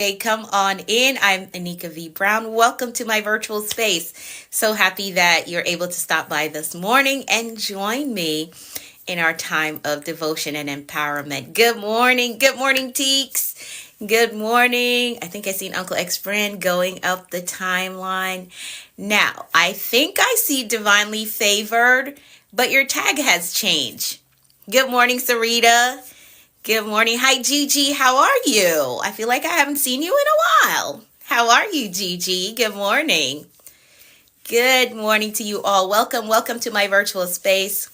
Hey, come on in. I'm Anika V. Brown. Welcome to my virtual space. So happy that you're able to stop by this morning and join me in our time of devotion and empowerment. Good morning. Good morning, Teeks. Good morning. I think I seen Uncle X Friend going up the timeline. Now, I think I see Divinely Favored, but your tag has changed. Good morning, Sarita. Good morning. Hi, Gigi. How are you? I feel like I haven't seen you in a while. How are you, Gigi? Good morning. Good morning to you all. Welcome to my virtual space.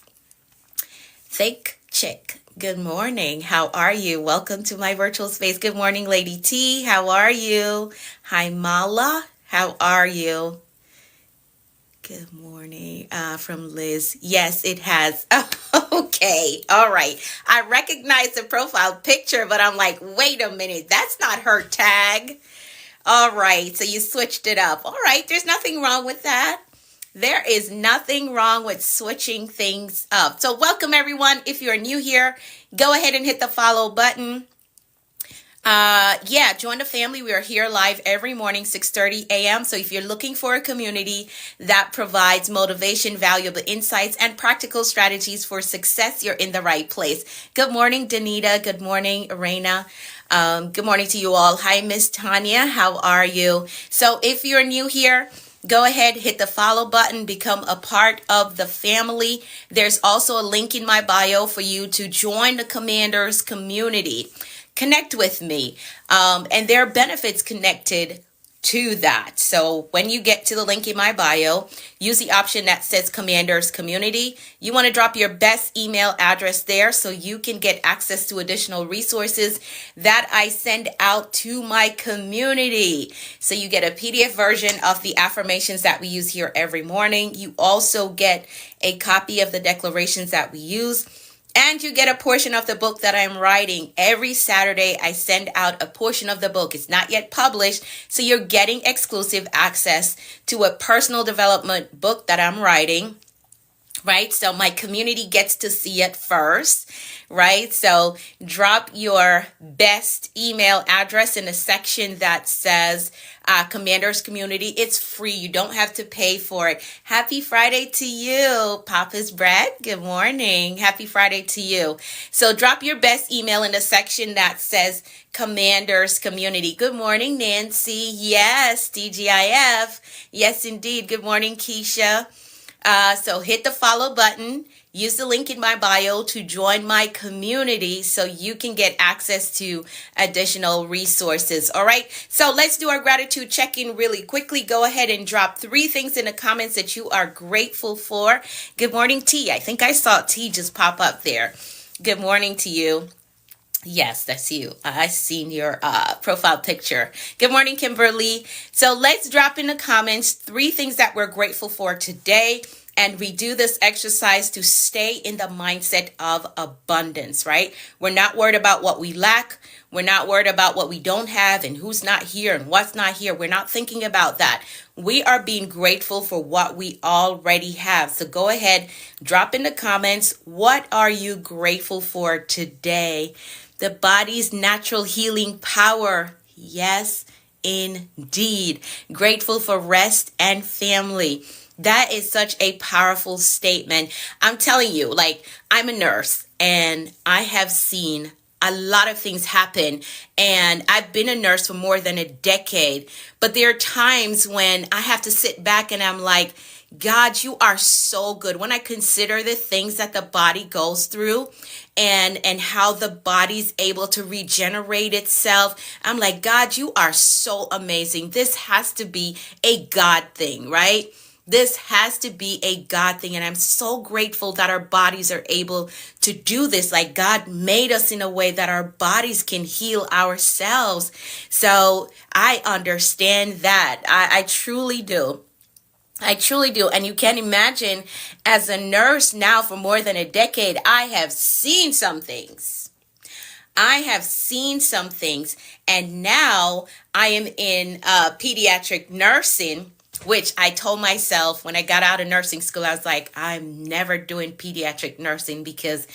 Fake Chick. Good morning. How are you? Welcome to my virtual space. Good morning, Lady T. How are you? Hi, Mala. How are you? Good morning from Liz. Yes, it has. Okay. All right. I recognize the profile picture, but I'm like, wait a minute. That's not her tag. All right. So you switched it up. All right. There's nothing wrong with that. There is nothing wrong with switching things up. So welcome, everyone. If you're new here, go ahead and hit the follow button. Join the family. We are here live every morning, 6:30 a.m. So if you're looking for a community that provides motivation, valuable insights, and practical strategies for success, you're in the right place. Good morning, Danita. Good morning, Reina. Good morning to you all. Hi, Miss Tanya. How are you? So if you're new here, go ahead, hit the follow button, become a part of the family. There's also a link in my bio for you to join the Commanders community. Connect with me. And there are benefits connected to that. So when you get to the link in my bio, use the option that says Commanders Community. You want to drop your best email address there so you can get access to additional resources that I send out to my community. So you get a PDF version of the affirmations that we use here every morning. You also get a copy of the declarations that we use. And you get a portion of the book that I'm writing. Every Saturday, I send out a portion of the book. It's not yet published, so you're getting exclusive access to a personal development book that I'm writing, right? So my community gets to see it first, right? So drop your best email address in a section that says Commanders Community. It's free. You don't have to pay for it. Happy Friday to you, Papa's Brad. Good morning. Happy Friday to you. So drop your best email in the section that says Commanders Community. Good morning, Nancy. Yes, DGIF. Yes, indeed. Good morning, Keisha. So hit the follow button. Use the link in my bio to join my community so you can get access to additional resources. All right. So let's do our gratitude check-in really quickly. Go ahead and drop 3 things in the comments that you are grateful for. Good morning, T. I think I saw T just pop up there. Good morning to you. Yes, that's you. I seen your profile picture. Good morning, Kimberly. So let's drop in the comments 3 things that we're grateful for today. And we do this exercise to stay in the mindset of abundance, right? We're not worried about what we lack. We're not worried about what we don't have and who's not here and what's not here. We're not thinking about that. We are being grateful for what we already have. So go ahead, drop in the comments. What are you grateful for today? The body's natural healing power. Yes, indeed. Grateful for rest and family. That is such a powerful statement. I'm telling you, I'm a nurse and I have seen a lot of things happen, and I've been a nurse for more than a decade. But there are times when I have to sit back and I'm like, God, you are so good. When I consider the things that the body goes through and how the body's able to regenerate itself, I'm like, God, you are so amazing. This has to be a God thing, right? This has to be a God thing. And I'm so grateful that our bodies are able to do this. Like, God made us in a way that our bodies can heal ourselves. So I understand that. I truly do. I truly do. And you can imagine, as a nurse now for more than a decade, I have seen some things. And now I am in pediatric nursing, which I told myself when I got out of nursing school, I was like, I'm never doing pediatric nursing because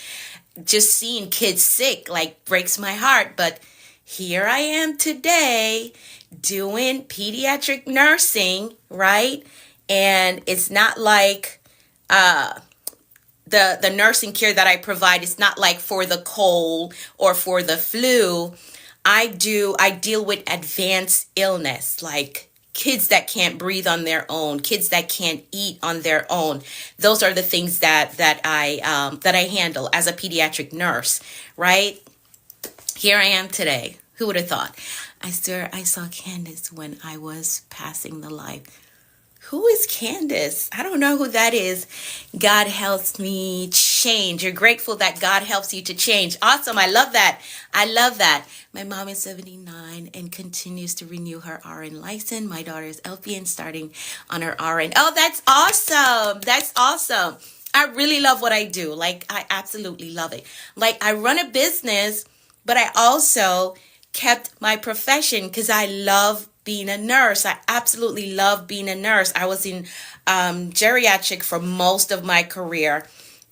just seeing kids sick breaks my heart. But here I am today doing pediatric nursing, right? And it's not like the nursing care that I provide is not like for the cold or for the flu. I deal with advanced illness, like kids that can't breathe on their own, kids that can't eat on their own. Those are the things that I handle as a pediatric nurse, right? Here I am today. Who would have thought? I swear I saw Candace when I was passing the light. Who is Candace? I don't know who that is. God helps me change. You're grateful that God helps you to change. Awesome. I love that. I love that. My mom is 79 and continues to renew her RN license. My daughter is LPN starting on her RN. Oh, that's awesome. That's awesome. I really love what I do. Like, I absolutely love it. Like, I run a business, but I also kept my profession because I love being a nurse. I absolutely love being a nurse. I was in geriatric for most of my career,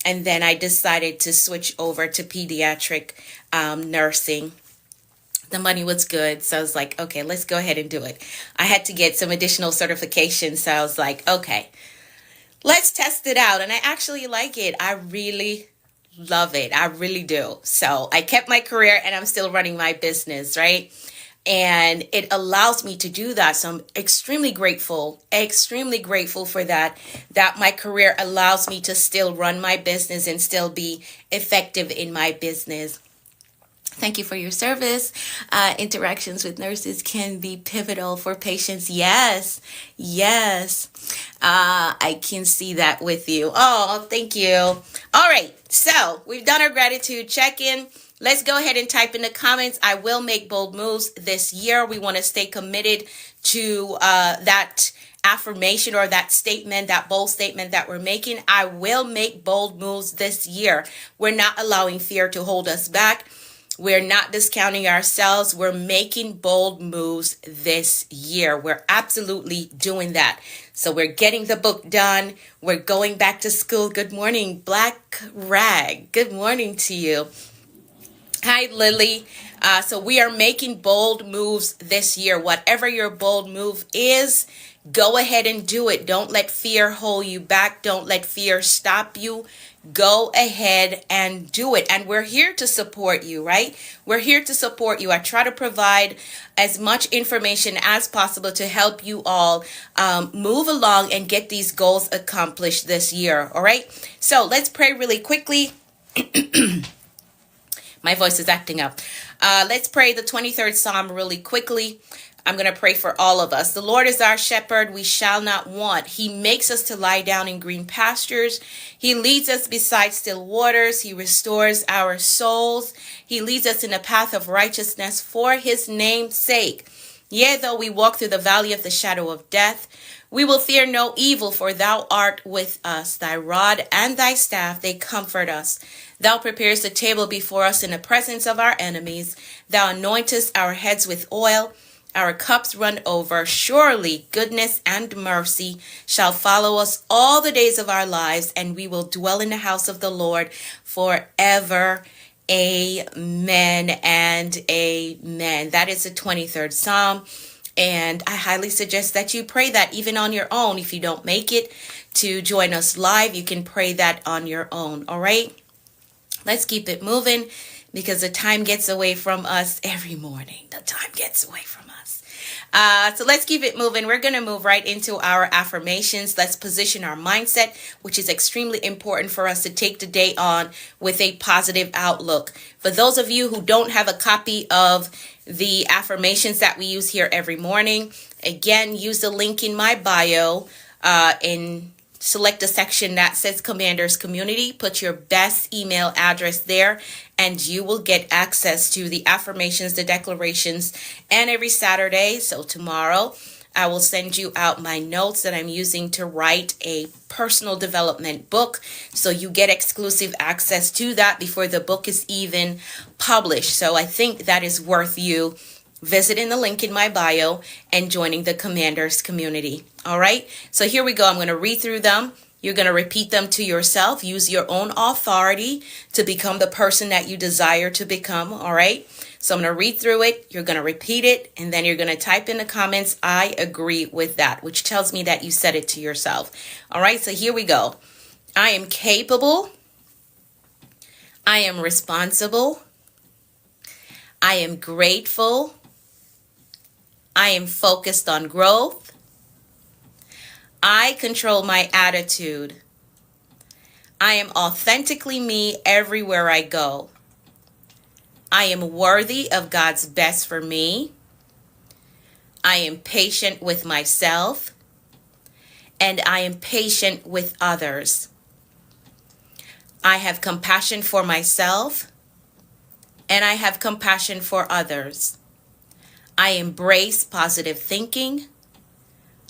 and then I decided to switch over to pediatric nursing. The money was good, so I was like, okay, let's go ahead and do it. I had to get some additional certifications, so I was like, okay, let's test it out. And I actually like it. I really love it. I really do. So I kept my career and I'm still running my business, right? And it allows me to do that. So I'm extremely grateful for that my career allows me to still run my business and still be effective in my business. Thank you for your service. Interactions with nurses can be pivotal for patients. Yes. I can see that with you. Oh, thank you. All right. So we've done our gratitude check-in. Let's go ahead and type in the comments. I will make bold moves this year. We want to stay committed to that affirmation or that statement, that bold statement that we're making. I will make bold moves this year. We're not allowing fear to hold us back. We're not discounting ourselves. We're making bold moves this year. We're absolutely doing that. So we're getting the book done. We're going back to school. Good morning, Black Rag. Good morning to you. Hi, Lily. So we are making bold moves this year. Whatever your bold move is, go ahead and do it. Don't let fear hold you back. Don't let fear stop you. Go ahead and do it. And we're here to support you, right? We're here to support you. I try to provide as much information as possible to help you all move along and get these goals accomplished this year. All right. So let's pray really quickly. My voice is acting up. Let's pray the 23rd Psalm really quickly. I'm going to pray for all of us. The Lord is our shepherd. We shall not want. He makes us to lie down in green pastures. He leads us beside still waters. He restores our souls. He leads us in a path of righteousness for his name's sake. Yea, though we walk through the valley of the shadow of death, we will fear no evil, for thou art with us. Thy rod and thy staff, they comfort us. Thou preparest a table before us in the presence of our enemies. Thou anointest our heads with oil. Our cups run over. Surely goodness and mercy shall follow us all the days of our lives, and we will dwell in the house of the Lord forever. Amen and amen. That is the 23rd Psalm. And I highly suggest that you pray that even on your own. If you don't make it to join us live, you can pray that on your own. All right. Let's keep it moving because the time gets away from us every morning. The time gets away from us. So let's keep it moving. We're going to move right into our affirmations. Let's position our mindset, which is extremely important for us to take the day on with a positive outlook. For those of you who don't have a copy of the affirmations that we use here every morning, again, use the link in my bio and select the section that says Commanders Community. Put your best email address there, and you will get access to the affirmations, the declarations, and every Saturday. So tomorrow, I will send you out my notes that I'm using to write a personal development book. So you get exclusive access to that before the book is even published. So I think that is worth you visiting the link in my bio and joining the Commanders Community. All right. So here we go. I'm going to read through them. You're going to repeat them to yourself. Use your own authority to become the person that you desire to become. All right. So I'm going to read through it. You're going to repeat it, and then you're going to type in the comments, I agree with that, which tells me that you said it to yourself. All right, so here we go. I am capable. I am responsible. I am grateful. I am focused on growth. I control my attitude. I am authentically me everywhere I go. I am worthy of God's best for me. I am patient with myself. And I am patient with others. I have compassion for myself. And I have compassion for others. I embrace positive thinking.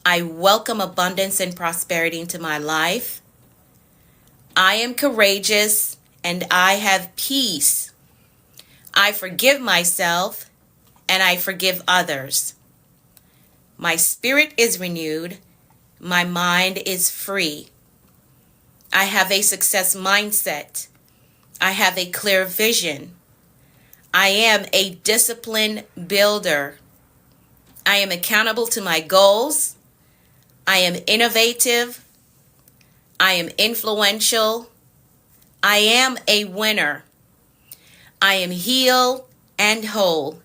I welcome abundance and prosperity into my life. I am courageous and I have peace. I forgive myself and I forgive others. My spirit is renewed. My mind is free. I have a success mindset. I have a clear vision. I am a discipline builder. I am accountable to my goals. I am innovative. I am influential. I am a winner. I am healed and whole.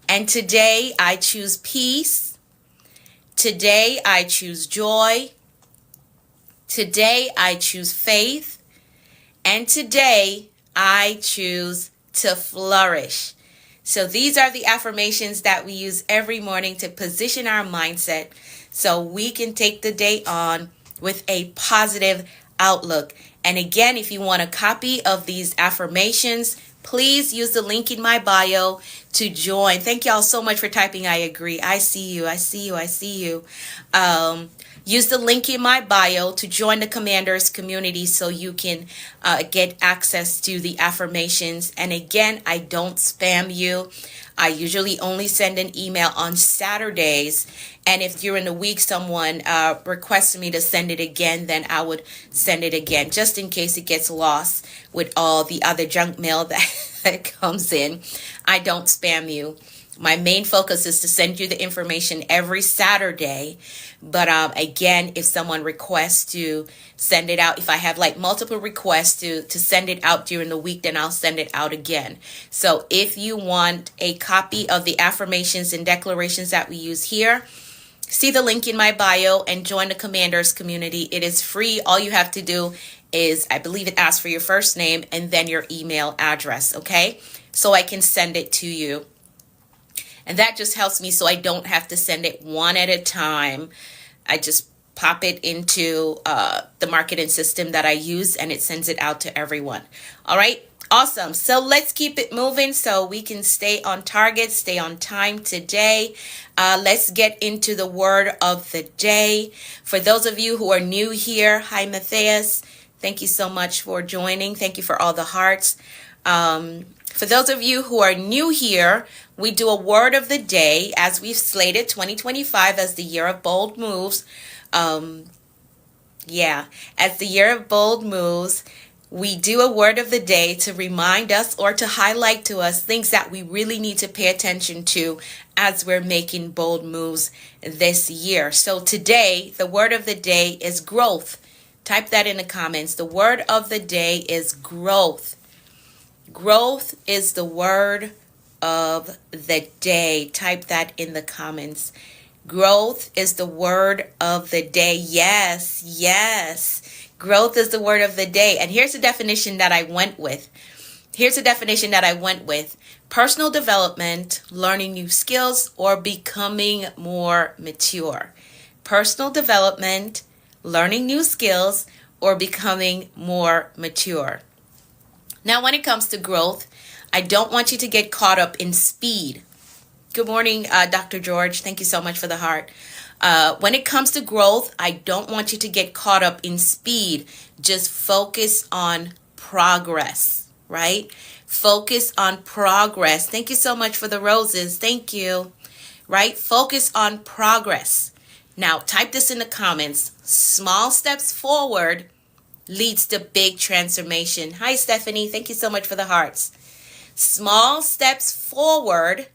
And today I choose peace. Today I choose joy. Today I choose faith. And today I choose to flourish. So these are the affirmations that we use every morning to position our mindset so we can take the day on with a positive outlook. And again, if you want a copy of these affirmations, please use the link in my bio to join. Thank y'all so much for typing I agree. I see you. I see you. I see you. Use the link in my bio to join the Commanders community so you can get access to the affirmations. And again, I don't spam you. I usually only send an email on Saturdays. And if during the week someone requests me to send it again, then I would send it again, just in case it gets lost with all the other junk mail that comes in. I don't spam you. My main focus is to send you the information every Saturday. But again, if someone requests to send it out, if I have like multiple requests to send it out during the week, then I'll send it out again. So if you want a copy of the affirmations and declarations that we use here, see the link in my bio and join the Commanders community. It is free. All you have to do is, I believe it asks for your first name and then your email address, okay? So I can send it to you. And that just helps me so I don't have to send it one at a time. I just pop it into the marketing system that I use and it sends it out to everyone. All right. Awesome. So let's keep it moving so we can stay on target, stay on time today. Let's get into the word of the day. For those of you who are new here, hi, Matthias. Thank you so much for joining. Thank you for all the hearts. For those of you who are new here, we do a word of the day as we've slated 2025 as the year of bold moves. As the year of bold moves, we do a word of the day to remind us or to highlight to us things that we really need to pay attention to as we're making bold moves this year. So today, the word of the day is growth. Type that in the comments. The word of the day is growth. Growth is the word of the day. Type that in the comments. Growth is the word of the day. Yes, yes. Growth is the word of the day. And here's the definition that I went with. Personal development, learning new skills, or becoming more mature. Personal development, learning new skills, or becoming more mature. Now, when it comes to growth, I don't want you to get caught up in speed. Good morning, Dr. George. Thank you so much for the heart. When it comes to growth, I don't want you to get caught up in speed. Just focus on progress, right? Focus on progress. Thank you so much for the roses. Thank you. Right? Focus on progress. Now, type this in the comments. Small steps forward leads to big transformation. Hi, Stephanie. Thank you so much for the hearts. Small steps forward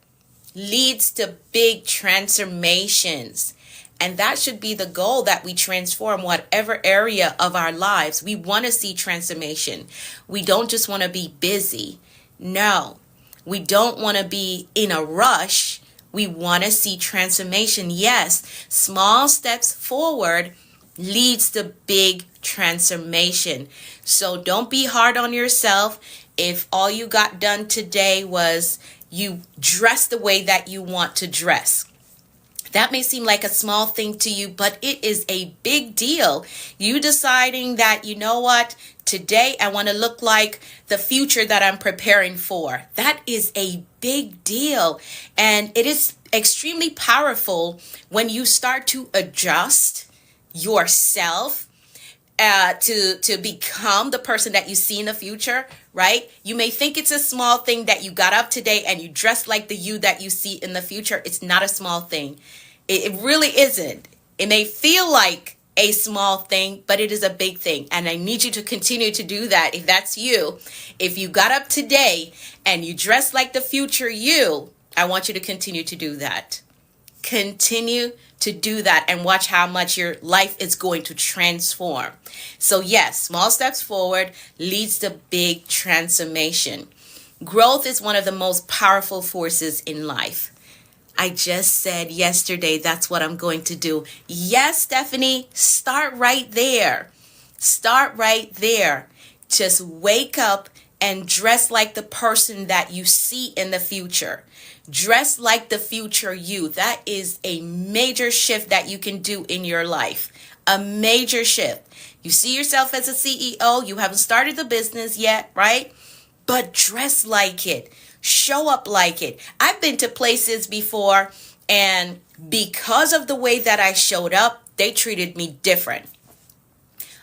leads to big transformations. And that should be the goal, that we transform whatever area of our lives. We want to see transformation. We don't just want to be busy. No, we don't want to be in a rush. We want to see transformation. Yes, small steps forward leads to big transformation. So don't be hard on yourself. If all you got done today was you dress the way that you want to dress, that may seem like a small thing to you, but it is a big deal. You deciding that, you know what, today I want to look like the future that I'm preparing for. That is a big deal. And it is extremely powerful when you start to adjust yourself to become the person that you see in the future, right? You may think it's a small thing that you got up today and you dress like the you that you see in the future. It's not a small thing. It really isn't. It may feel like a small thing, but it is a big thing. And I need you to continue to do that. If that's you, if you got up today and you dress like the future you, I want you to continue to do that. Continue to do that and watch how much your life is going to transform. So yes, small steps forward leads to big transformation. Growth is one of the most powerful forces in life. I just said yesterday that's what I'm going to do. Yes, Stephanie, start right there. Start right there. Just wake up and dress like the person that you see in the future. Dress like the future you. That is a major shift that you can do in your life. A major shift. You see yourself as a CEO. You haven't started the business yet, right? But dress like it. Show up like it. I've been to places before, and because of the way that I showed up, they treated me different.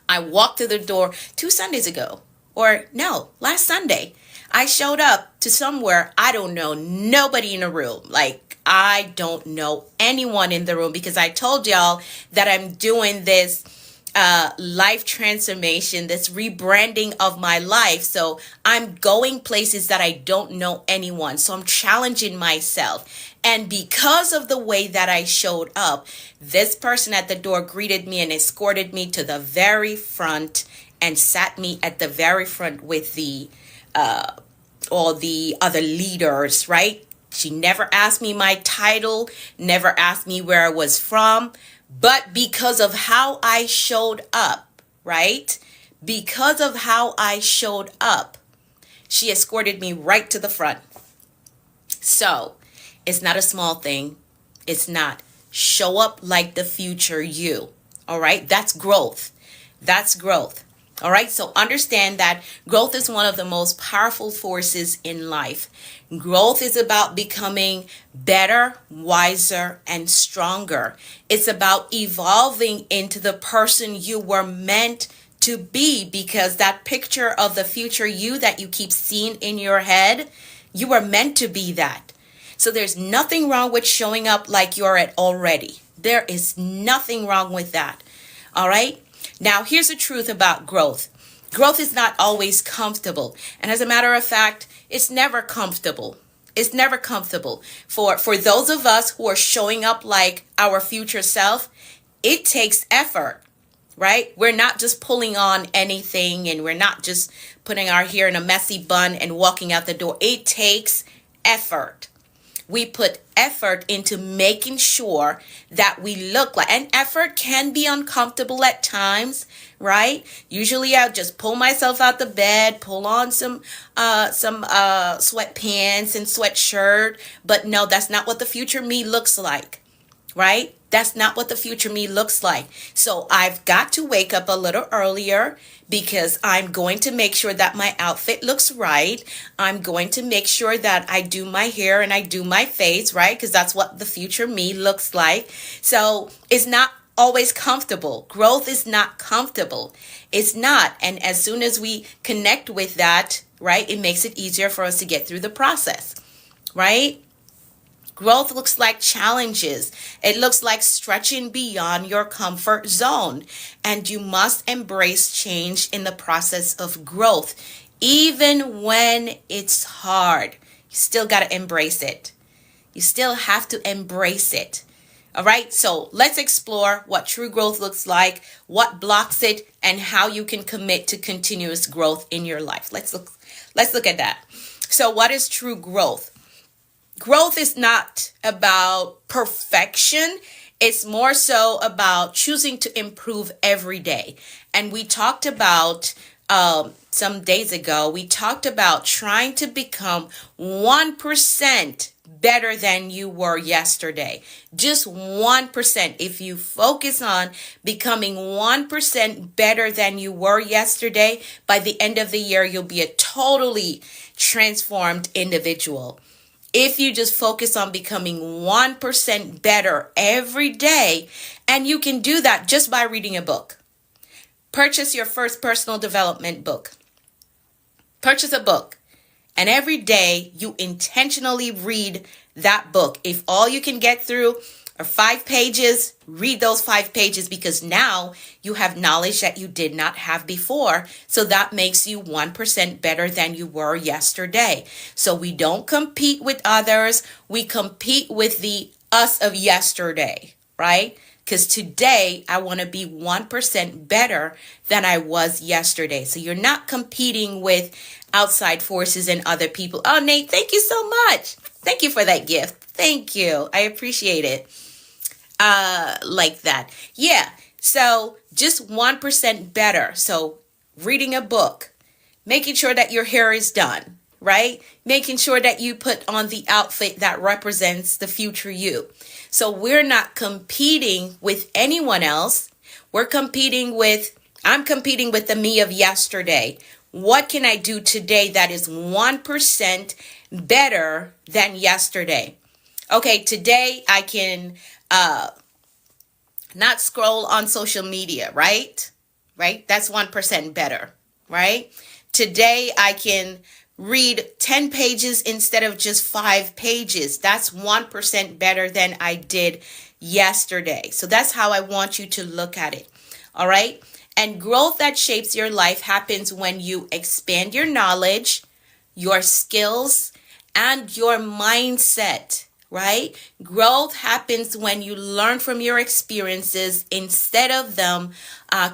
I walked through the door 2 Sundays ago, or no, last Sunday. I showed up to somewhere I don't know nobody in the room. Like, I don't know anyone in the room, because I told y'all that I'm doing this life transformation, this rebranding of my life. So I'm going places that I don't know anyone. So I'm challenging myself. And because of the way that I showed up, this person at the door greeted me and escorted me to the very front and sat me at the very front with the all the other leaders, right? She never asked me my title, never asked me where I was from. But because of how I showed up, right? Because of how I showed up, she escorted me right to the front. So it's not a small thing. It's not. Show up like the future you. All right. That's growth. That's growth. All right. So understand that growth is one of the most powerful forces in life. Growth is about becoming better, wiser, and stronger. It's about evolving into the person you were meant to be, because that picture of the future you that you keep seeing in your head, you were meant to be that. So there's nothing wrong with showing up like you're at already. There is nothing wrong with that. All right. Now, here's the truth about growth. Growth is not always comfortable. And as a matter of fact, it's never comfortable. It's never comfortable. For those of us who are showing up like our future self, it takes effort, right? We're not just pulling on anything, and we're not just putting our hair in a messy bun and walking out the door. It takes effort. We put effort into making sure that we look like, and effort can be uncomfortable at times, right? Usually I'll just pull myself out the bed, pull on some sweatpants and sweatshirt. But no, that's not what the future me looks like, right? That's not what the future me looks like. So I've got to wake up a little earlier, because I'm going to make sure that my outfit looks right. I'm going to make sure that I do my hair and I do my face, right? Because that's what the future me looks like. So it's not always comfortable. Growth is not comfortable. It's not. And as soon as we connect with that, right, it makes it easier for us to get through the process, right? Growth looks like challenges. It looks like stretching beyond your comfort zone. And you must embrace change in the process of growth. Even when it's hard, you still got to embrace it. You still have to embrace it. All right, so let's explore what true growth looks like, what blocks it, and how you can commit to continuous growth in your life. Let's look at that. So what is true growth? Growth is not about perfection. It's more so about choosing to improve every day. And we talked about some days ago, we talked about trying to become 1% better than you were yesterday. Just 1%. If you focus on becoming 1% better than you were yesterday, by the end of the year, you'll be a totally transformed individual. If you just focus on becoming 1% better every day, and you can do that just by reading a book. Purchase your first personal development book. Purchase a book. And every day you intentionally read that book. If all you can get through are 5 pages, read those 5 pages, because now you have knowledge that you did not have before. So that makes you 1% better than you were yesterday. So we don't compete with others. We compete with the us of yesterday, right? Because today I want to be 1% better than I was yesterday. So you're not competing with outside forces and other people. Oh, Nate, thank you so much. Thank you for that gift. Thank you. I appreciate it. Like that. Yeah. So just 1% better. So reading a book, making sure that your hair is done, right? Making sure that you put on the outfit that represents the future you. So we're not competing with anyone else. I'm competing with the me of yesterday. What can I do today that is 1% better than yesterday? Okay, today I can not scroll on social media, right? Right? That's 1% better, right? Today I can read 10 pages instead of just 5 pages. That's 1% better than I did yesterday. So that's how I want you to look at it. All right. And growth that shapes your life happens when you expand your knowledge, your skills, and your mindset, right? Growth happens when you learn from your experiences instead of them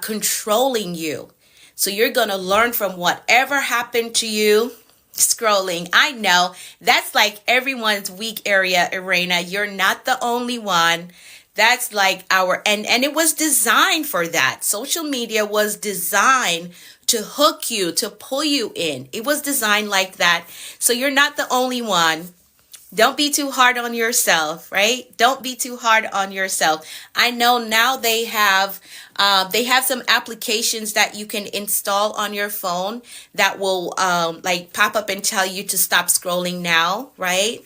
controlling you. So you're going to learn from whatever happened to you. Scrolling. I know that's like everyone's weak area, Irena. You're not the only one. That's like and it was designed for that. Social media was designed to hook you, to pull you in. It was designed like that. So you're not the only one. Don't be too hard on yourself, right? Don't be too hard on yourself. I know now they have some applications that you can install on your phone that will like pop up and tell you to stop scrolling now, right?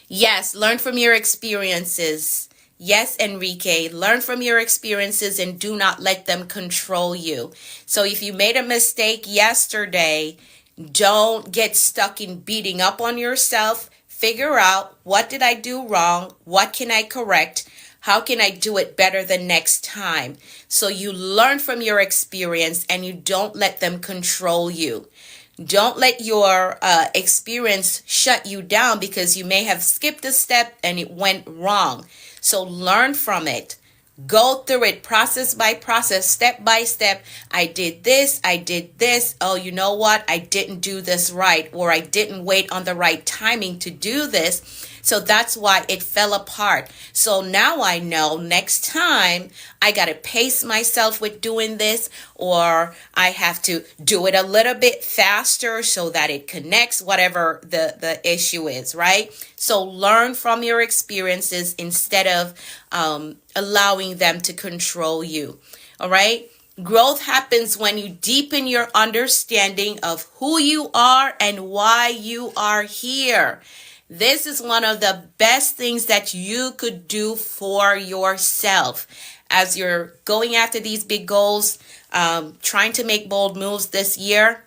Yes, learn from your experiences. Yes, Enrique, learn from your experiences and do not let them control you. So if you made a mistake yesterday, don't get stuck in beating up on yourself. Figure out, what did I do wrong? What can I correct? How can I do it better the next time? So you learn from your experience and you don't let them control you. Don't let your experience shut you down because you may have skipped a step and it went wrong. So learn from it. Go through it process by process, step by step. I did this. Oh, you know what? I didn't do this right, or I didn't wait on the right timing to do this. So that's why it fell apart. So now I know next time I got to pace myself with doing this, or I have to do it a little bit faster so that it connects, whatever the issue is, right? So learn from your experiences instead of allowing them to control you. All right. Growth happens when you deepen your understanding of who you are and why you are here. This is one of the best things that you could do for yourself as you're going after these big goals, trying to make bold moves this year.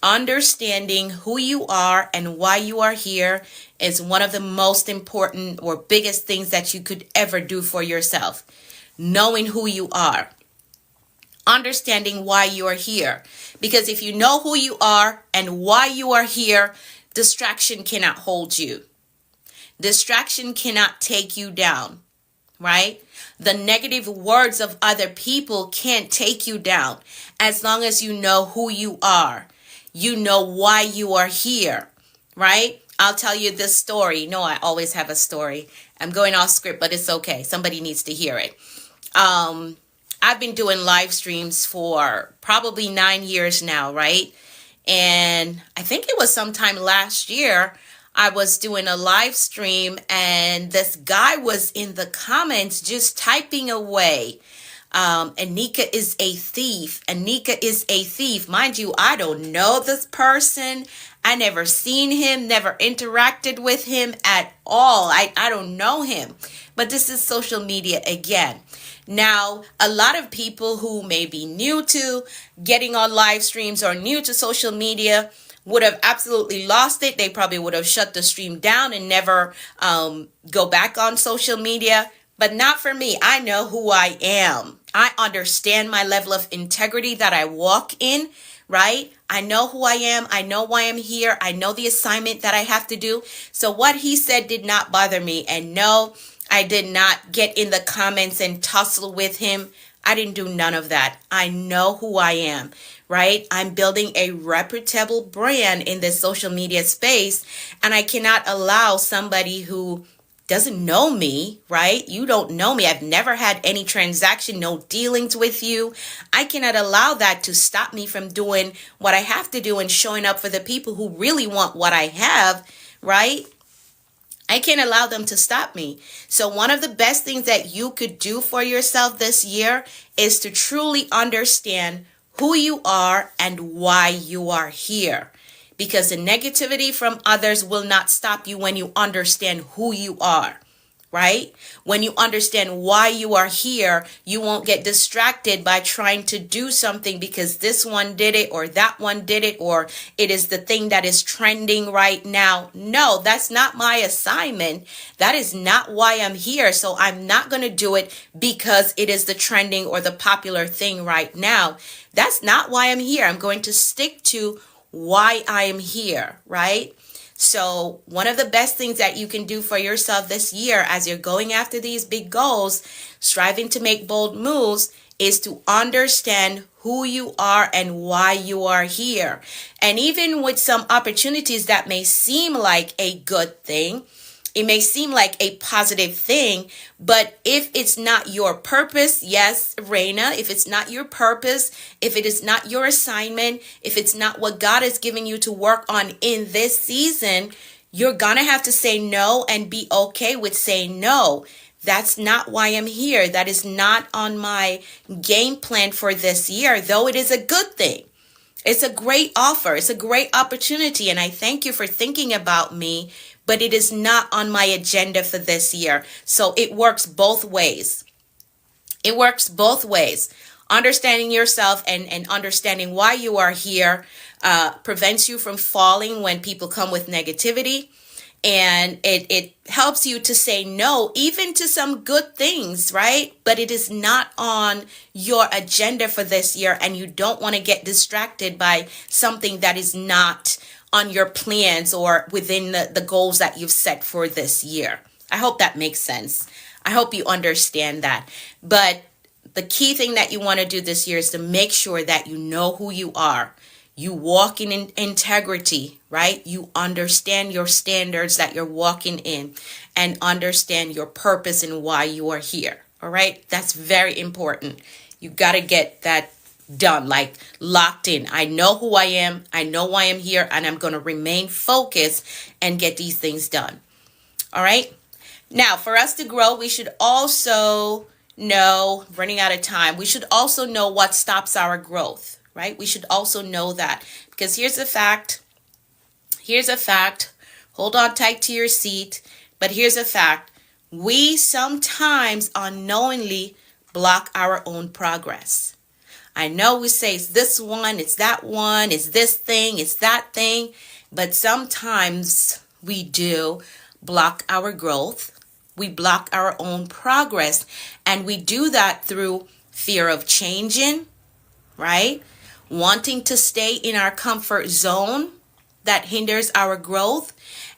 Understanding who you are and why you are here is one of the most important or biggest things that you could ever do for yourself. Knowing who you are. Understanding why you are here. Because if you know who you are and why you are here, distraction cannot hold you. Distraction cannot take you down, right? The negative words of other people can't take you down as long as you know who you are. You know why you are here, right? I'll tell you this story. No, I always have a story. I'm going off script, but it's okay. Somebody needs to hear it. I've been doing live streams for probably 9 years now, right? And I think it was sometime last year, I was doing a live stream and this guy was in the comments just typing away. Anika is a thief. Anika is a thief. Mind you, I don't know this person. I never seen him, never interacted with him at all. I don't know him. But this is social media again. Now, a lot of people who may be new to getting on live streams or new to social media would have absolutely lost it. They probably would have shut the stream down and never go back on social media. But not for me. I know who I am. I understand my level of integrity that I walk in, right? I know who I am. I know why I'm here. I know the assignment that I have to do. So what he said did not bother me. And no, I did not get in the comments and tussle with him. I didn't do none of that. I know who I am, right? I'm building a reputable brand in this social media space, and I cannot allow somebody who doesn't know me, right? You don't know me. I've never had any transaction, no dealings with you. I cannot allow that to stop me from doing what I have to do and showing up for the people who really want what I have, right? I can't allow them to stop me. So one of the best things that you could do for yourself this year is to truly understand who you are and why you are here. Because the negativity from others will not stop you when you understand who you are, right? When you understand why you are here, you won't get distracted by trying to do something because this one did it or that one did it or it is the thing that is trending right now. No, that's not my assignment. That is not why I'm here. So I'm not going to do it because it is the trending or the popular thing right now. That's not why I'm here. I'm going to stick to why I am here, right? So one of the best things that you can do for yourself this year as you're going after these big goals, striving to make bold moves, is to understand who you are and why you are here. And even with some opportunities that may seem like a good thing, it may seem like a positive thing, but if it's not your purpose, yes, Raina, if it's not your purpose, if it is not your assignment, if it's not what God is giving you to work on in this season, you're going to have to say no and be okay with saying no. That's not why I'm here. That is not on my game plan for this year, though it is a good thing. It's a great offer. It's a great opportunity. And I thank you for thinking about me, but it is not on my agenda for this year. So it works both ways. It works both ways. Understanding yourself and understanding why you are here prevents you from falling when people come with negativity. And it helps you to say no, even to some good things, right? But it is not on your agenda for this year, and you don't want to get distracted by something that is not on your plans or within the goals that you've set for this year. I hope that makes sense. I hope you understand that. But the key thing that you want to do this year is to make sure that you know who you are. You walk in integrity, right? You understand your standards that you're walking in and understand your purpose and why you are here. All right. That's very important. You got to get that done, like locked in. I know who I am. I know why I'm here, and I'm going to remain focused and get these things done. All right. Now, for us to grow, we should also know, running out of time, we should also know what stops our growth. Right? We should also know that, because here's a fact. Here's a fact. Hold on tight to your seat. But here's a fact. We sometimes unknowingly block our own progress. I know we say it's this one, it's that one, it's this thing, it's that thing. But sometimes we do block our growth. We block our own progress. And we do that through fear of changing. right? Wanting to stay in our comfort zone that hinders our growth.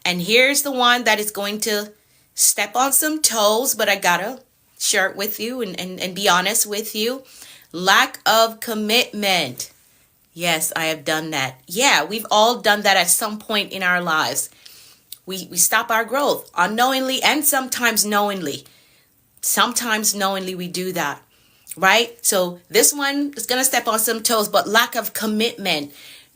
And here's the one that is going to step on some toes, but I gotta share it with you and be honest with you. Lack of commitment. Yes, I have done that. Yeah, we've all done that at some point in our lives. We stop our growth unknowingly and sometimes knowingly. Sometimes knowingly we do that, right? So this one is going to step on some toes, but lack of commitment.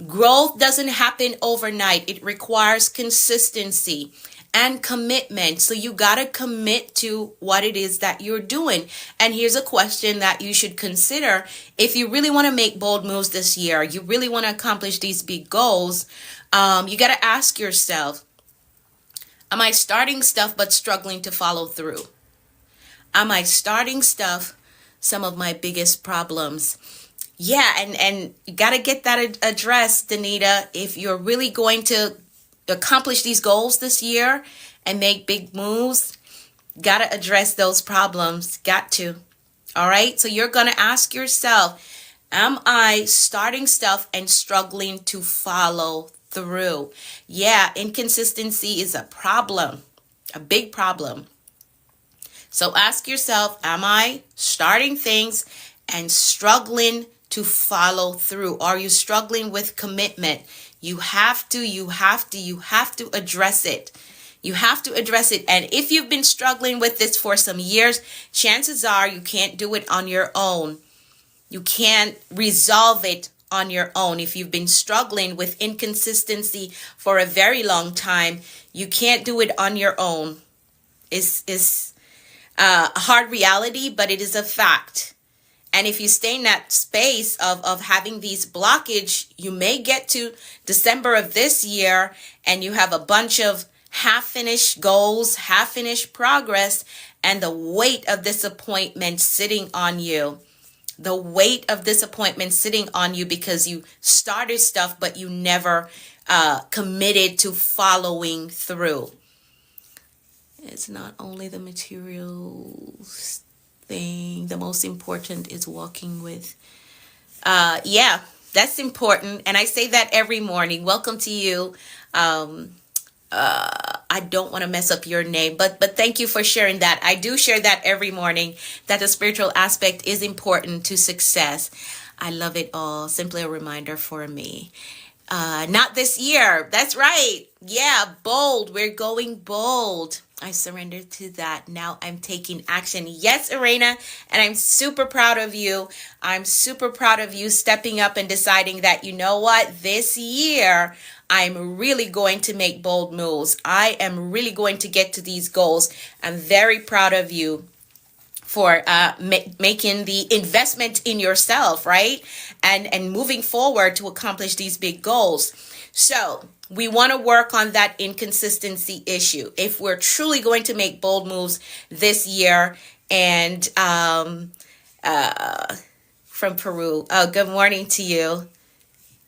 Growth doesn't happen overnight. It requires consistency and commitment. So you got to commit to what it is that you're doing. And here's a question that you should consider. If you really want to make bold moves this year, you really want to accomplish these big goals, you got to ask yourself, am I starting stuff but struggling to follow through? Am I starting stuff? Some of my biggest problems. Yeah, and you got to get that addressed, Danita. If you're really going to accomplish these goals this year and make big moves, got to address those problems. Got to. All right? So you're going to ask yourself, am I starting stuff and struggling to follow through? Yeah, inconsistency is a problem, a big problem. So ask yourself, am I starting things and struggling to follow through? Are you struggling with commitment? You have to address it. You have to address it. And if you've been struggling with this for some years, chances are you can't do it on your own. You can't resolve it on your own. If you've been struggling with inconsistency for a very long time, you can't do it on your own. It's a hard reality, but it is a fact. And if you stay in that space of having these blockage, you may get to December of this year and you have a bunch of half-finished goals, half-finished progress, and the weight of disappointment sitting on you. The weight of disappointment sitting on you because you started stuff, but you never committed to following through. It's not only the materials thing. The most important is walking with. Yeah, that's important. And I say that every morning. Welcome to you. I don't want to mess up your name, but thank you for sharing that. I do share that every morning, that the spiritual aspect is important to success. I love it all. Simply a reminder for me. Not this year. That's right. Yeah, bold. We're going bold. I surrendered to that. Now I'm taking action. Yes, Arena. And I'm super proud of you. I'm super proud of you stepping up and deciding that, you know what, this year, I'm really going to make bold moves. I am really going to get to these goals. I'm very proud of you for making the investment in yourself, right? And moving forward to accomplish these big goals. So we want to work on that inconsistency issue. If we're truly going to make bold moves this year. And from Peru, good morning to you.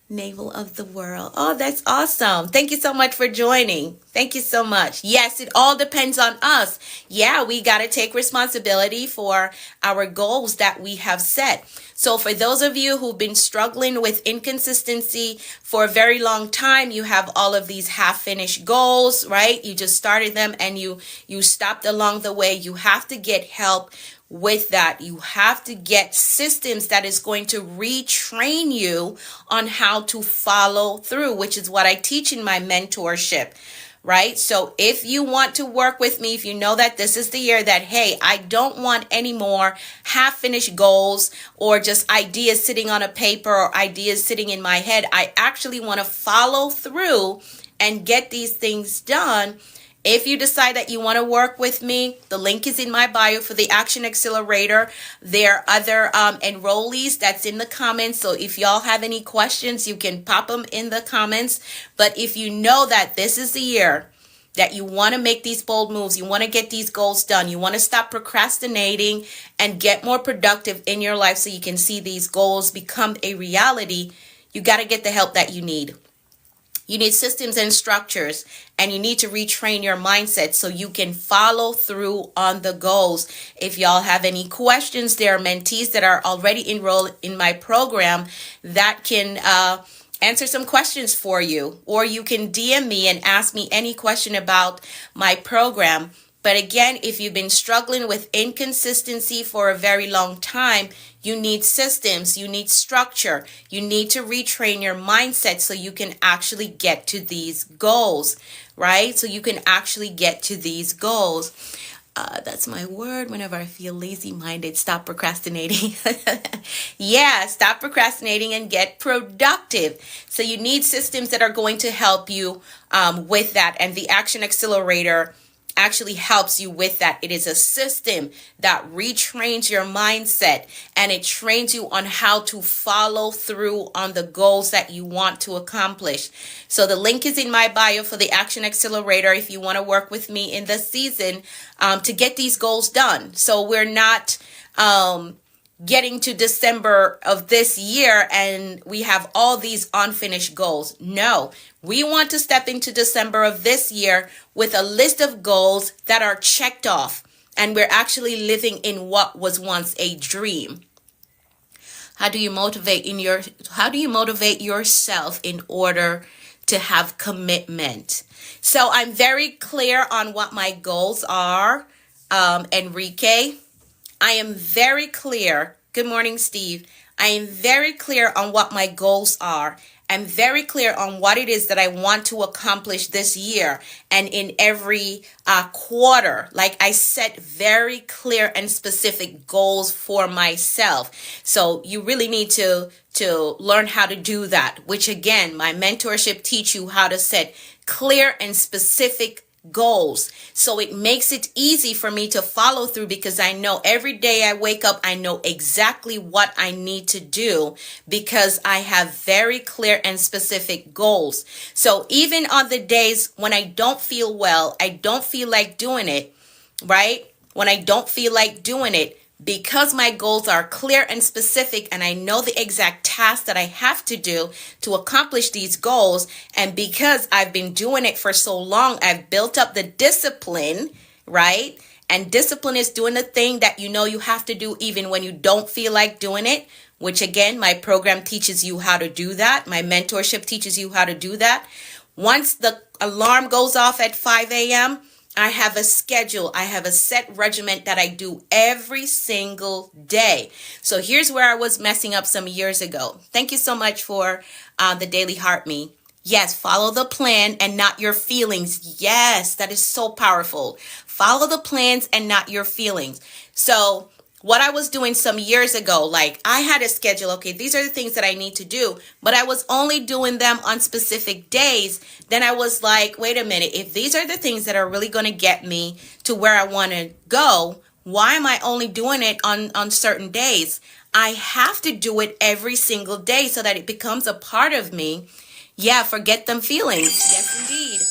Navel of the world. Oh, that's awesome. Thank you so much for joining. Thank you so much. Yes, it all depends on us. Yeah, we got to take responsibility for our goals that we have set. So for those of you who've been struggling with inconsistency for a very long time, you have all of these half-finished goals, right? You just started them and you stopped along the way. You have to get help with that. You have to get systems that is going to retrain you on how to follow through, which is what I teach in my mentorship, right? So if you want to work with me, if you know that this is the year that, hey, I don't want any more half-finished goals or just ideas sitting on a paper or ideas sitting in my head, I actually want to follow through and get these things done. If you decide that you want to work with me, the link is in my bio for the Action Accelerator. There are other enrollees that's in the comments. So if y'all have any questions, you can pop them in the comments. But if you know that this is the year that you want to make these bold moves, you want to get these goals done, you want to stop procrastinating and get more productive in your life so you can see these goals become a reality, you got to get the help that you need. You need systems and structures, and you need to retrain your mindset so you can follow through on the goals. If y'all have any questions, there are mentees that are already enrolled in my program that can answer some questions for you, or you can DM me and ask me any question about my program. But again, if you've been struggling with inconsistency for a very long time, you need systems, you need structure, you need to retrain your mindset so you can actually get to these goals, right? So you can actually get to these goals. That's my word whenever I feel lazy-minded. Stop procrastinating. Yeah, stop procrastinating and get productive. So you need systems that are going to help you with that. And the Action Accelerator actually helps you with that. It is a system that retrains your mindset, and it trains you on how to follow through on the goals that you want to accomplish. So the link is in my bio for the Action Accelerator if you want to work with me in the season to get these goals done. So we're not getting to December of this year and we have all these unfinished goals. No, we want to step into December of this year with a list of goals that are checked off, and we're actually living in what was once a dream. How do you motivate yourself in order to have commitment? So I'm very clear on what my goals are, Enrique. I am very clear. Good morning, Steve. I am very clear on what my goals are. I'm very clear on what it is that I want to accomplish this year and in every quarter. Like I set very clear and specific goals for myself. So you really need to learn how to do that, which again, my mentorship teach you how to set clear and specific goals. So it makes it easy for me to follow through because I know every day I wake up, I know exactly what I need to do because I have very clear and specific goals. So even on the days when I don't feel well, I don't feel like doing it, right? When I don't feel like doing it, because my goals are clear and specific and I know the exact task that I have to do to accomplish these goals, and because I've been doing it for so long, I've built up the discipline, right? And discipline is doing the thing that you know you have to do even when you don't feel like doing it, which again, my program teaches you how to do that. My mentorship teaches you how to do that. Once the alarm goes off at 5 a.m., I have a schedule. I have a set regimen that I do every single day. So here's where I was messing up some years ago. Thank you so much for the Daily Heart Me. Yes, follow the plan and not your feelings. Yes, that is so powerful. Follow the plans and not your feelings. So what I was doing some years ago, like I had a schedule. Okay, these are the things that I need to do, but I was only doing them on specific days. Then I was like, wait a minute, if these are the things that are really going to get me to where I want to go, why am I only doing it on certain days? I have to do it every single day so that it becomes a part of me. Yeah, forget them feelings. Yes, indeed.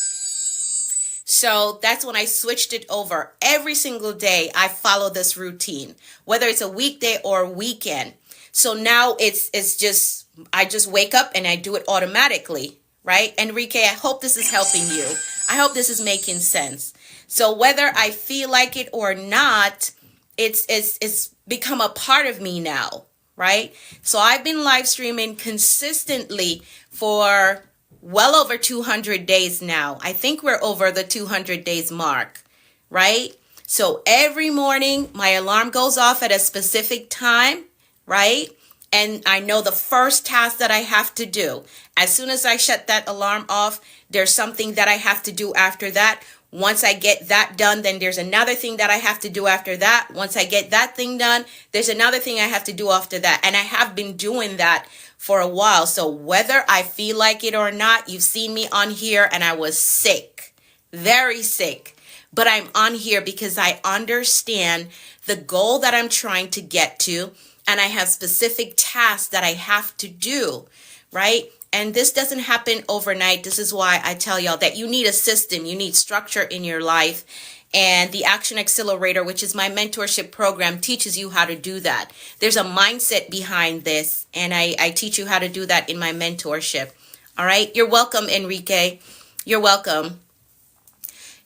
So that's when I switched it over. Every single day I follow this routine, whether it's a weekday or a weekend. So now it's just, I just wake up and I do it automatically, right? Enrique, I hope this is helping you. I hope this is making sense. So whether I feel like it or not, it's become a part of me now, right? So I've been live streaming consistently for well over 200 days now. I think we're over the 200 days mark, right? So every morning my alarm goes off at a specific time, right? And I know the first task that I have to do. As soon as I shut that alarm off, there's something that I have to do after that. Once I get that done, then there's another thing that I have to do after that. Once I get that thing done, there's another thing I have to do after that. And I have been doing that for a while. So whether I feel like it or not, you've seen me on here and I was sick, very sick. But I'm on here because I understand the goal that I'm trying to get to. And I have specific tasks that I have to do, right? And this doesn't happen overnight. This is why I tell y'all that you need a system, you need structure in your life. And the Action Accelerator, which is my mentorship program, teaches you how to do that. There's a mindset behind this, and I teach you how to do that in my mentorship. All right. You're welcome, Enrique. You're welcome.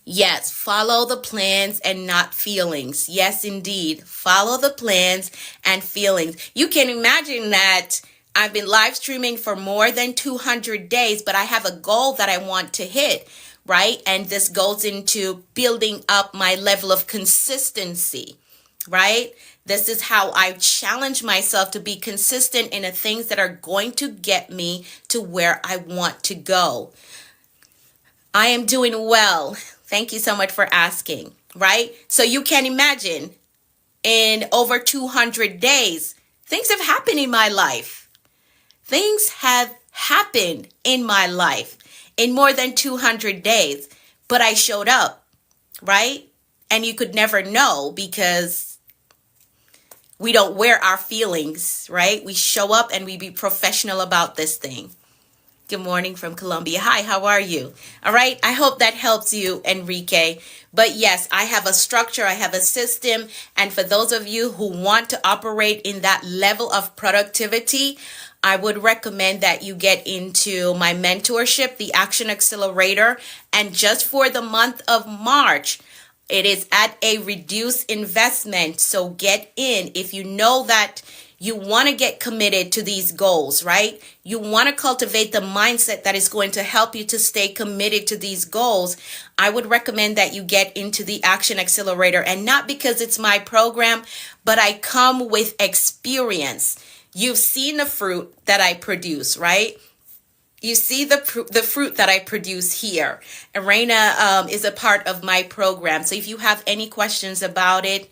Yes, follow the plans and not feelings. Yes, indeed. Follow the plans and feelings. You can imagine that I've been live streaming for more than 200 days, but I have a goal that I want to hit, right? And this goes into building up my level of consistency, right? This is how I challenge myself to be consistent in the things that are going to get me to where I want to go. I am doing well. Thank you so much for asking, right? So you can imagine in over 200 days, things have happened in my life. Things have happened in my life in more than 200 days, but I showed up, right? And you could never know because we don't wear our feelings, right? We show up and we be professional about this thing. Good morning from Colombia. Hi, how are you? All right. I hope that helps you, Enrique. But yes, I have a structure. I have a system. And for those of you who want to operate in that level of productivity, I would recommend that you get into my mentorship, the Action Accelerator. And just for the month of March, it is at a reduced investment. So get in if you know that you want to get committed to these goals, right? You want to cultivate the mindset that is going to help you to stay committed to these goals. I would recommend that you get into the Action Accelerator, and not because it's my program, but I come with experience. You've seen the fruit that I produce, right? You see the fruit that I produce here. Arena is a part of my program. So if you have any questions about it,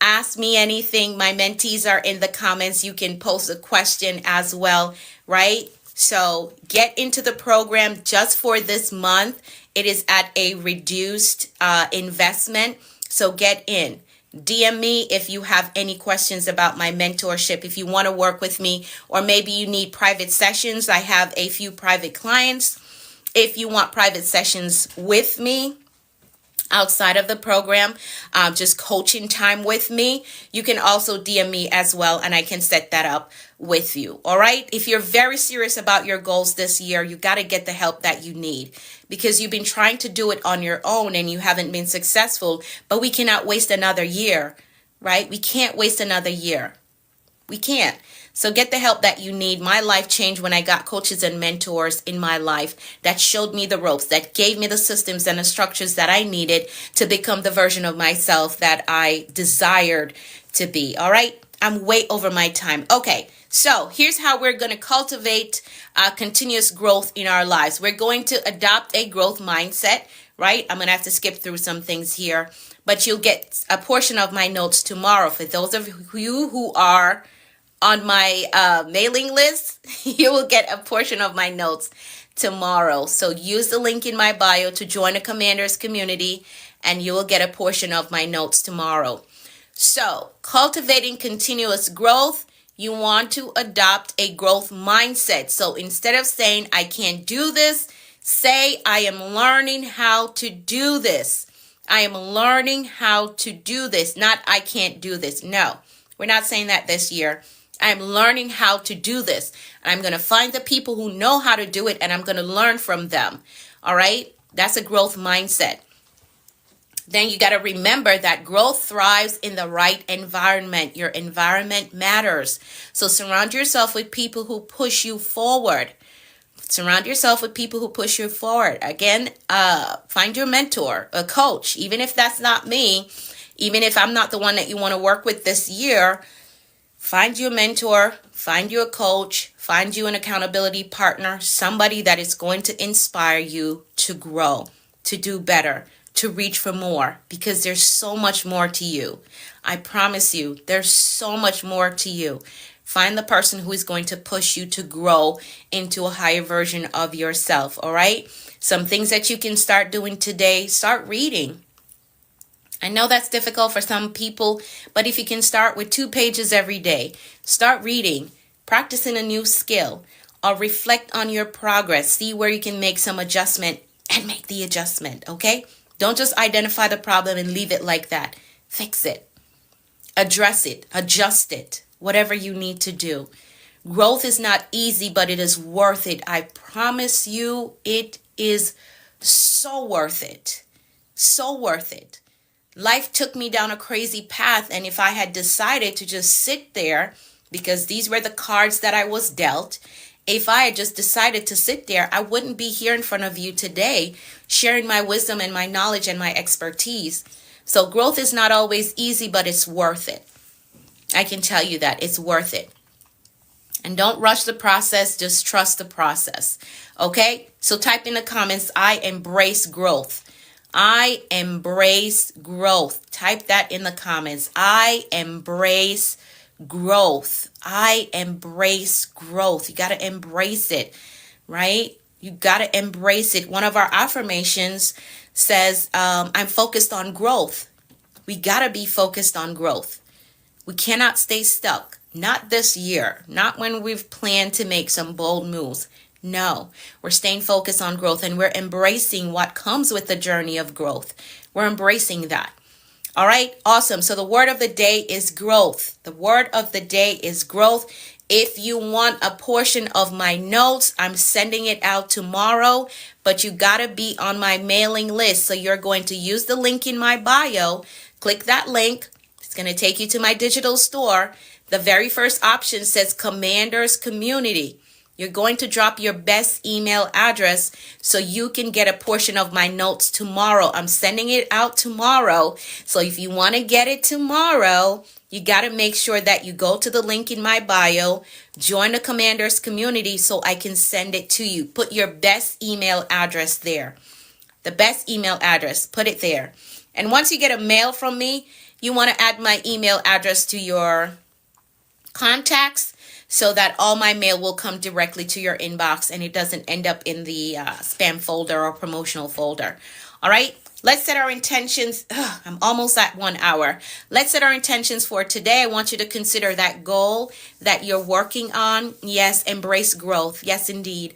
ask me anything. My mentees are in the comments. You can post a question as well, right? So get into the program just for this month. It is at a reduced investment. So get in. DM me if you have any questions about my mentorship, if you want to work with me, or maybe you need private sessions. I have a few private clients. If you want private sessions with me, outside of the program, just coaching time with me, you can also DM me as well, and I can set that up with you. All right. If you're very serious about your goals this year, you got to get the help that you need, because you've been trying to do it on your own and you haven't been successful. But we cannot waste another year, right? We can't waste another year. We can't. So get the help that you need. My life changed when I got coaches and mentors in my life that showed me the ropes, that gave me the systems and the structures that I needed to become the version of myself that I desired to be. All right. I'm way over my time. Okay. So here's how we're going to cultivate continuous growth in our lives. We're going to adopt a growth mindset, right? I'm going to have to skip through some things here, but you'll get a portion of my notes tomorrow. For those of you who are on my mailing list, you will get a portion of my notes tomorrow. So use the link in my bio to join the Commanders community, and you will get a portion of my notes tomorrow. So cultivating continuous growth, you want to adopt a growth mindset. So instead of saying, I can't do this, say, I am learning how to do this. I am learning how to do this, not I can't do this. No, we're not saying that this year. I'm learning how to do this. And I'm going to find the people who know how to do it, and I'm going to learn from them. All right. That's a growth mindset. Then you got to remember that growth thrives in the right environment. Your environment matters. So surround yourself with people who push you forward. Surround yourself with people who push you forward. Again, find your mentor, a coach, even if that's not me, even if I'm not the one that you want to work with this year. Find you a mentor, find you a coach, find you an accountability partner, somebody that is going to inspire you to grow, to do better, to reach for more, because there's so much more to you. I promise you, there's so much more to you. Find the person who is going to push you to grow into a higher version of yourself, all right? Some things that you can start doing today, start reading. I know that's difficult for some people, but if you can start with 2 pages every day, start reading, practicing a new skill, or reflect on your progress, see where you can make some adjustment and make the adjustment, okay? Don't just identify the problem and leave it like that. Fix it, address it, adjust it, whatever you need to do. Growth is not easy, but it is worth it. I promise you, it is so worth it. So worth it. Life took me down a crazy path, and if I had decided to just sit there, because these were the cards that I was dealt, if I had just decided to sit there, I wouldn't be here in front of you today sharing my wisdom and my knowledge and my expertise. So growth is not always easy, but it's worth it. I can tell you that it's worth it. And don't rush the process, just trust the process. Okay? So type in the comments, I embrace growth. I embrace growth. Type that in the comments. I embrace growth. I embrace growth. You got to embrace it, right? You got to embrace it. One of our affirmations says, I'm focused on growth. We got to be focused on growth. We cannot stay stuck. Not this year. Not when we've planned to make some bold moves. No, we're staying focused on growth, and we're embracing what comes with the journey of growth. We're embracing that. All right, awesome. So the word of the day is growth. The word of the day is growth. If you want a portion of my notes, I'm sending it out tomorrow, but you got to be on my mailing list. So you're going to use the link in my bio. Click that link. It's going to take you to my digital store. The very first option says Commanders Community. You're going to drop your best email address so you can get a portion of my notes tomorrow. I'm sending it out tomorrow. So if you want to get it tomorrow, you got to make sure that you go to the link in my bio, join the Commanders Community so I can send it to you. Put your best email address there. The best email address, put it there. And once you get a mail from me, you want to add my email address to your contacts so that all my mail will come directly to your inbox and it doesn't end up in the spam folder or promotional folder. All right, let's set our intentions. I'm almost at 1 hour. Let's set our intentions for today. I want you to consider that goal that you're working on. Yes, embrace growth. Yes, indeed.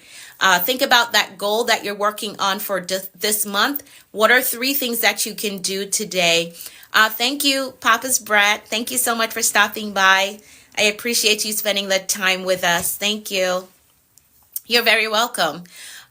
Think about that goal that you're working on for this month. What are 3 things that you can do today? Thank you, Papa's Brat. Thank you so much for stopping by. I appreciate you spending the time with us. Thank you. You're very welcome.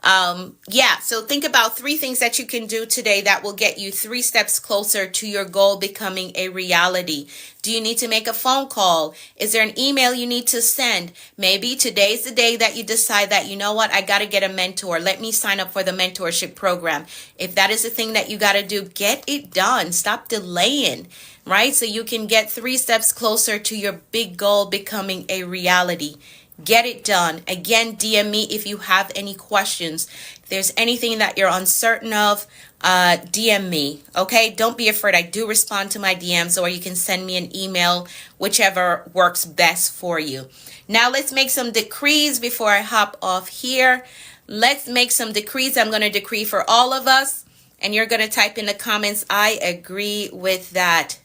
So think about 3 things that you can do today that will get you 3 steps closer to your goal becoming a reality. Do you need to make a phone call? Is there an email you need to send? Maybe today's the day that you decide that, you know what, I got to get a mentor. Let me sign up for the mentorship program. If that is the thing that you got to do, get it done. Stop delaying, right? So you can get 3 steps closer to your big goal becoming a reality. Get it done. Again, DM me if you have any questions. If there's anything that you're uncertain of, DM me. Okay? Don't be afraid. I do respond to my DMs, or you can send me an email, whichever works best for you. Now let's make some decrees before I hop off here. Let's make some decrees. I'm going to decree for all of us, and you're going to type in the comments, I agree with that.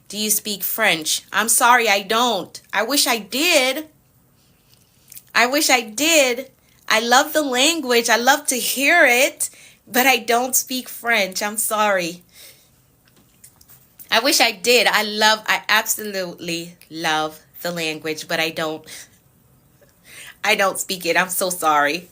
Do you speak French? I'm sorry, I don't. I wish I did. I wish I did. I love the language. I love to hear it, but I don't speak French. I'm sorry. I wish I did. I absolutely love the language, but I don't speak it. I'm so sorry.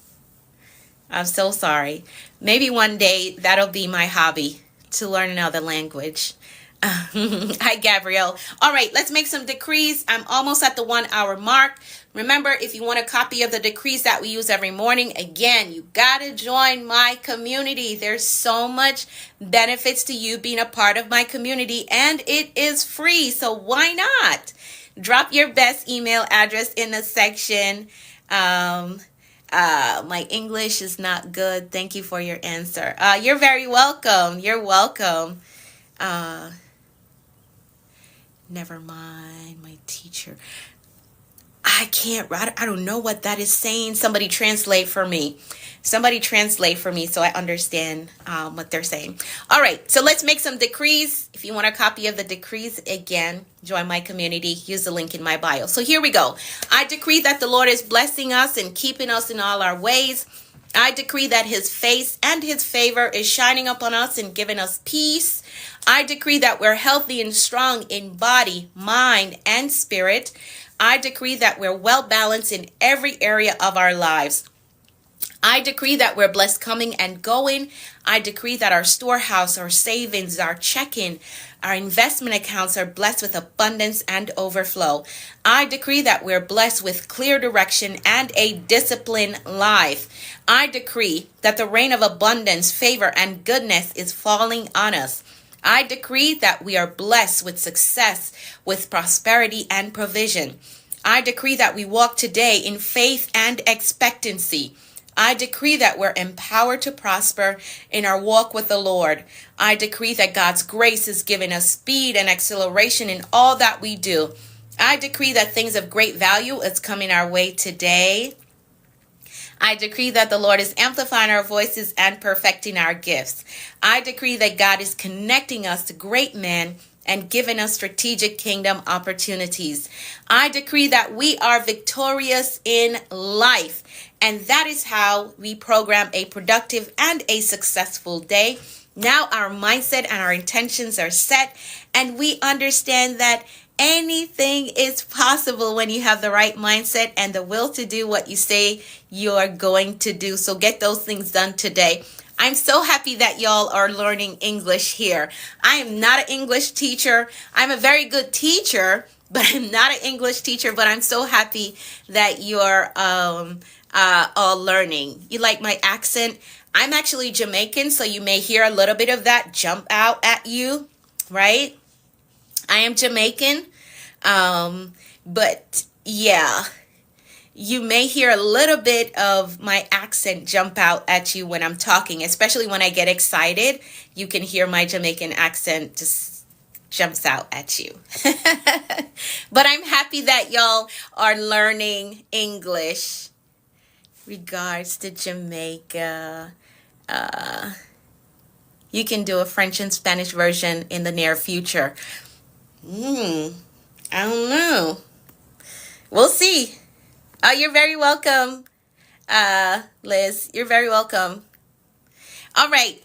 I'm so sorry. Maybe one day that'll be my hobby, to learn another language. Hi, Gabrielle. All right, let's make some decrees. I'm almost at the 1 hour mark. Remember, if you want a copy of the decrees that we use every morning, again, you got to join my community. There's so much benefits to you being a part of my community, and it is free. So why not? Drop your best email address in the section. My English is not good. Thank you for your answer. You're very welcome. You're welcome. Never mind, my teacher. I don't know what that is saying. Somebody translate for me. Somebody translate for me so I understand what they're saying. All right, so let's make some decrees. If you want a copy of the decrees, again, join my community. Use the link in my bio. So here we go. I decree that the Lord is blessing us and keeping us in all our ways. I decree that his face and his favor is shining upon us and giving us peace. I decree that we're healthy and strong in body, mind, and spirit. I decree that we're well balanced in every area of our lives. I decree that we're blessed coming and going. I decree that our storehouse, our savings, our checking, our investment accounts are blessed with abundance and overflow. I decree that we're blessed with clear direction and a disciplined life. I decree that the rain of abundance, favor, and goodness is falling on us. I decree that we are blessed with success, with prosperity and provision. I decree that we walk today in faith and expectancy. I decree that we're empowered to prosper in our walk with the Lord. I decree that God's grace is giving us speed and acceleration in all that we do. I decree that things of great value is coming our way today. I decree that the Lord is amplifying our voices and perfecting our gifts. I decree that God is connecting us to great men and giving us strategic kingdom opportunities. I decree that we are victorious in life. And that is how we program a productive and a successful day. Now our mindset and our intentions are set, and we understand that anything is possible when you have the right mindset and the will to do what you say you are going to do. So get those things done today. I'm so happy that y'all are learning English here. I am not an English teacher. I'm a very good teacher, but I'm not an English teacher. But I'm so happy that you're all learning. You like my accent? I'm actually Jamaican, so you may hear a little bit of that jump out at you, right? I am Jamaican, but yeah, you may hear a little bit of my accent jump out at you when I'm talking, especially when I get excited. You can hear my Jamaican accent just jumps out at you. But I'm happy that y'all are learning English. Regards to Jamaica. You can do a French and Spanish version in the near future. I don't know. We'll see. Oh, you're very welcome, Liz. You're very welcome. All right.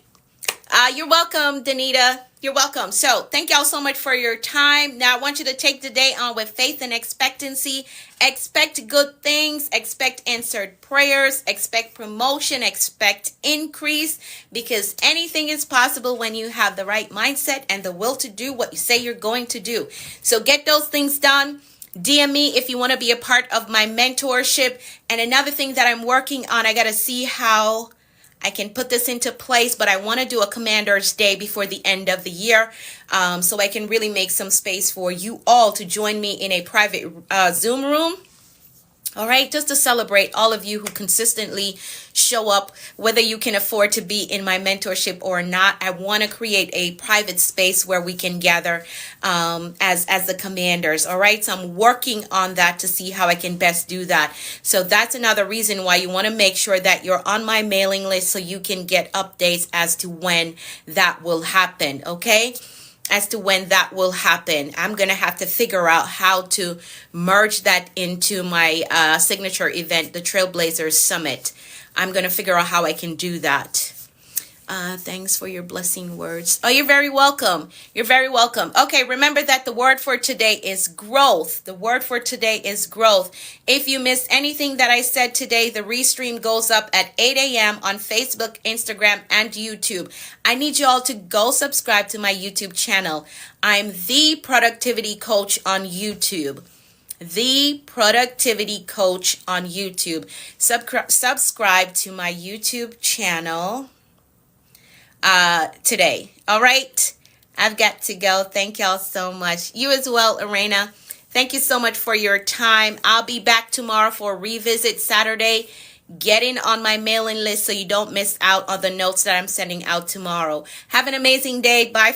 You're welcome, Danita. You're welcome. So thank y'all so much for your time. Now I want you to take the day on with faith and expectancy. Expect good things. Expect answered prayers. Expect promotion. Expect increase, because anything is possible when you have the right mindset and the will to do what you say you're going to do. So get those things done. DM me if you want to be a part of my mentorship. And another thing that I'm working on, I got to see how I can put this into place, but I want to do a Commander's Day before the end of the year, so I can really make some space for you all to join me in a private Zoom room. All right, just to celebrate all of you who consistently show up, whether you can afford to be in my mentorship or not. I want to create a private space where we can gather as the commanders. All right, so I'm working on that to see how I can best do that. So that's another reason why you want to make sure that you're on my mailing list so you can get updates as to when that will happen. Okay. As to when that will happen. I'm going to have to figure out how to merge that into my signature event, the Trailblazers Summit. I'm going to figure out how I can do that. Thanks for your blessing words. Oh, you're very welcome. You're very welcome. Okay, remember that the word for today is growth. The word for today is growth. If you missed anything that I said today, the restream goes up at 8 a.m. on Facebook, Instagram, and YouTube. I need you all to go subscribe to my YouTube channel. I'm The Productivity Coach on YouTube. The Productivity Coach on YouTube. Subscribe to my YouTube channel today. All right. I've got to go. Thank y'all so much. You as well, Arena. Thank you so much for your time. I'll be back tomorrow for Revisit Saturday. Get in on my mailing list so you don't miss out on the notes that I'm sending out tomorrow. Have an amazing day. Bye.